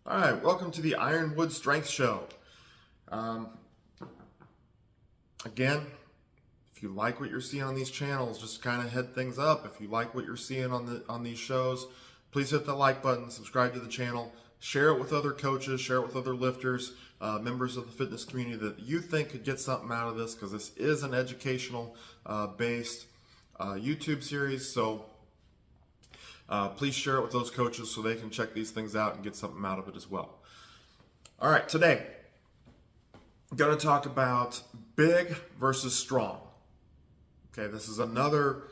All right, welcome to the Ironwood Strength Show. Again, if you like what you're seeing on these channels, just kind of head things up. If you like what you're seeing on these shows, please hit the like button, subscribe to the channel, share it with other coaches, share it with other lifters, members of the fitness community that you think could get something out of this, because this is an educational based YouTube series. So please share it with those coaches so they can check these things out and get something out of it as well. All right, today I'm going to talk about big versus strong. Okay, this is another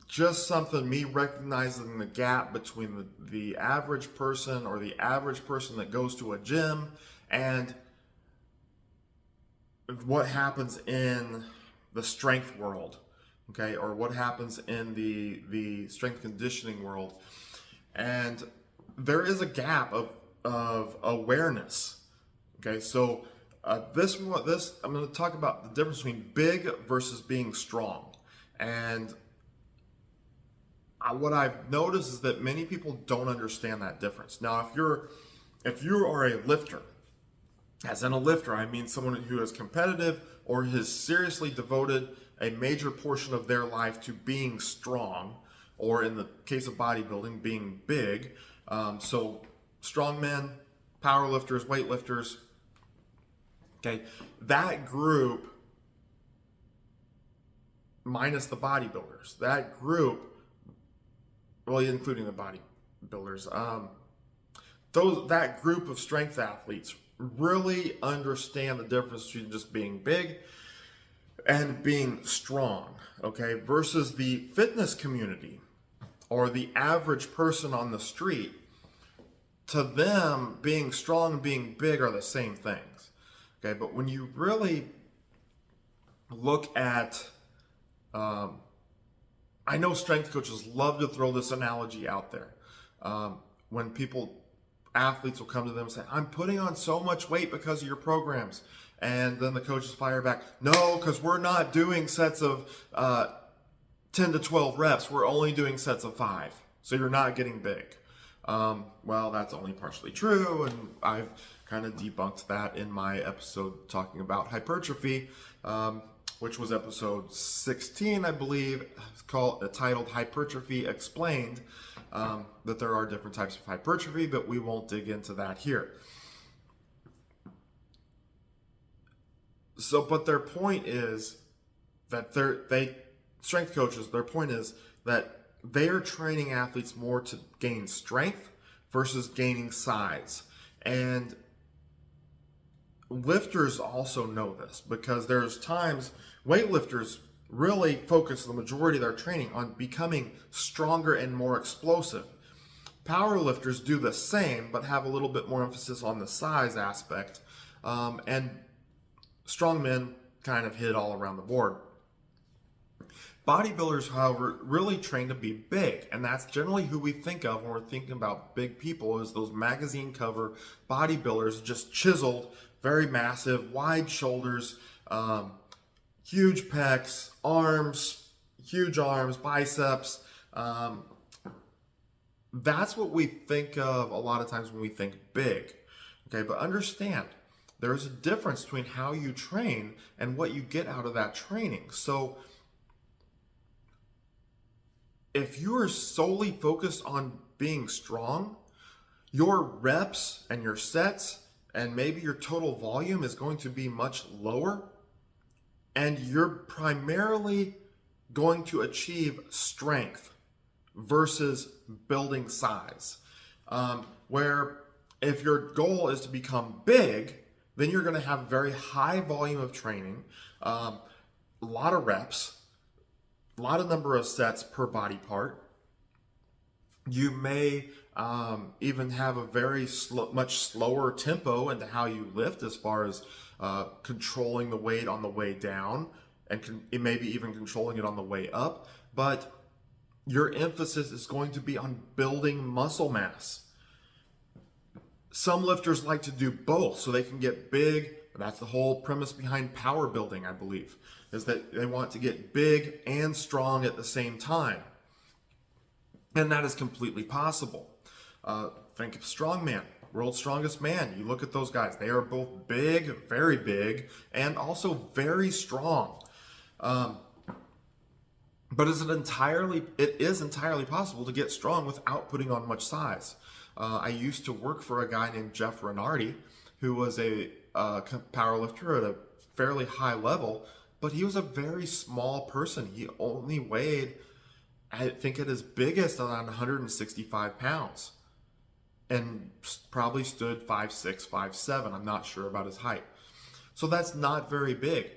just something, me recognizing the gap between the average person, or the average person that goes to a gym, and what happens in the strength world. Okay, or what happens in the strength conditioning world. And there is a gap of awareness. Okay, so I'm going to talk about the difference between big versus being strong. And what I've noticed is that many people don't understand that difference. Now, if you are a lifter, as in a lifter, I mean someone who is competitive or has seriously devoted a major portion of their life to being strong, or in the case of bodybuilding, being big. So strong men, power lifters, weightlifters, okay, that group, minus the bodybuilders, that group, well, including the bodybuilders, that group of strength athletes really understand the difference between just being big and being strong, okay, versus the fitness community or the average person on the street. To them, being strong and being big are the same things, okay? But when you really look at, I know strength coaches love to throw this analogy out there. When athletes will come to them and say, I'm putting on so much weight because of your programs. And then the coaches fire back, no, because we're not doing sets of 10 to 12 reps. We're only doing sets of 5. So you're not getting big. Well, that's only partially true. And I've kind of debunked that in my episode talking about hypertrophy, which was episode 16, I believe, titled Hypertrophy Explained, that there are different types of hypertrophy, but we won't dig into that here. So, but their point is that strength coaches, their point is that they are training athletes more to gain strength versus gaining size. And lifters also know this, because there's times weightlifters really focus the majority of their training on becoming stronger and more explosive. Power lifters do the same, but have a little bit more emphasis on the size aspect. And strong men kind of hit all around the board. Bodybuilders, however, really train to be big, and that's generally who we think of when we're thinking about big people, is those magazine cover bodybuilders, just chiseled, very massive, wide shoulders, huge pecs, huge arms, biceps. That's what we think of a lot of times when we think big. Okay, but understand, there's a difference between how you train and what you get out of that training. So if you are solely focused on being strong, your reps and your sets and maybe your total volume is going to be much lower, and you're primarily going to achieve strength versus building size. Where if your goal is to become big, then you're going to have a very high volume of training, a lot of reps, a lot of number of sets per body part. You may even have a very much slower tempo into how you lift, as far as controlling the weight on the way down, and maybe even controlling it on the way up. But your emphasis is going to be on building muscle mass. Some lifters like to do both so they can get big. That's the whole premise behind power building, I believe, is that they want to get big and strong at the same time. And that is completely possible. think of strongman, world's strongest man. You look at those guys; they are both big, very big, and also very strong. But it is entirely possible to get strong without putting on much size. I used to work for a guy named Jeff Renardi, who was a power lifter at a fairly high level, but he was a very small person. He only weighed, I think at his biggest, around 165 pounds, and probably stood 5'6", 5'7". I'm not sure about his height. So that's not very big.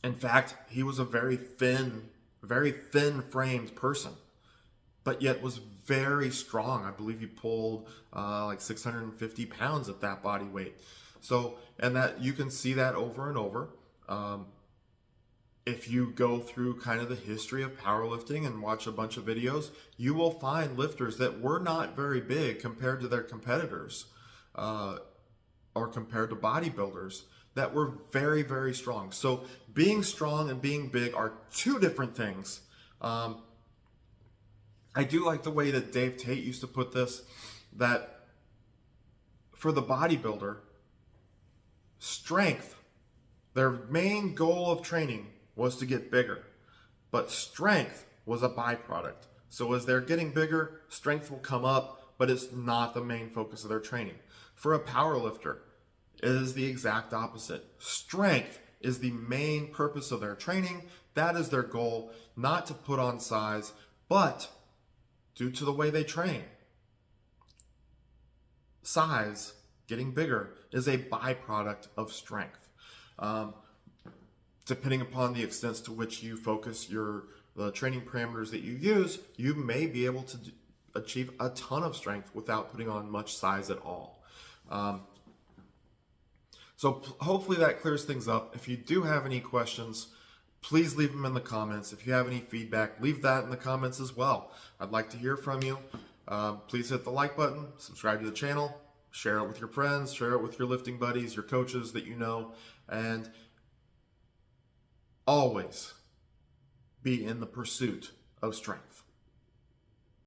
In fact, he was a very thin framed person, but yet was very strong. I believe he pulled like 650 pounds at that body weight. So, and that you can see that over and over. If you go through kind of the history of powerlifting and watch a bunch of videos, you will find lifters that were not very big compared to their competitors, or compared to bodybuilders that were very, very strong. So being strong and being big are two different things. I do like the way that Dave Tate used to put this, that for the bodybuilder, strength, their main goal of training was to get bigger, but strength was a byproduct. So as they're getting bigger, strength will come up, but it's not the main focus of their training. For a power lifter, it is the exact opposite. Strength is the main purpose of their training. That is their goal, not to put on size, but due to the way they train, size, getting bigger, is a byproduct of strength. Depending upon the extent to which you focus the training parameters that you use, you may be able to achieve a ton of strength without putting on much size at all. So hopefully that clears things up. If you do have any questions, please leave them in the comments. If you have any feedback, leave that in the comments as well. I'd like to hear from you. Please hit the like button, subscribe to the channel, share it with your friends, share it with your lifting buddies, your coaches that you know, and always be in the pursuit of strength.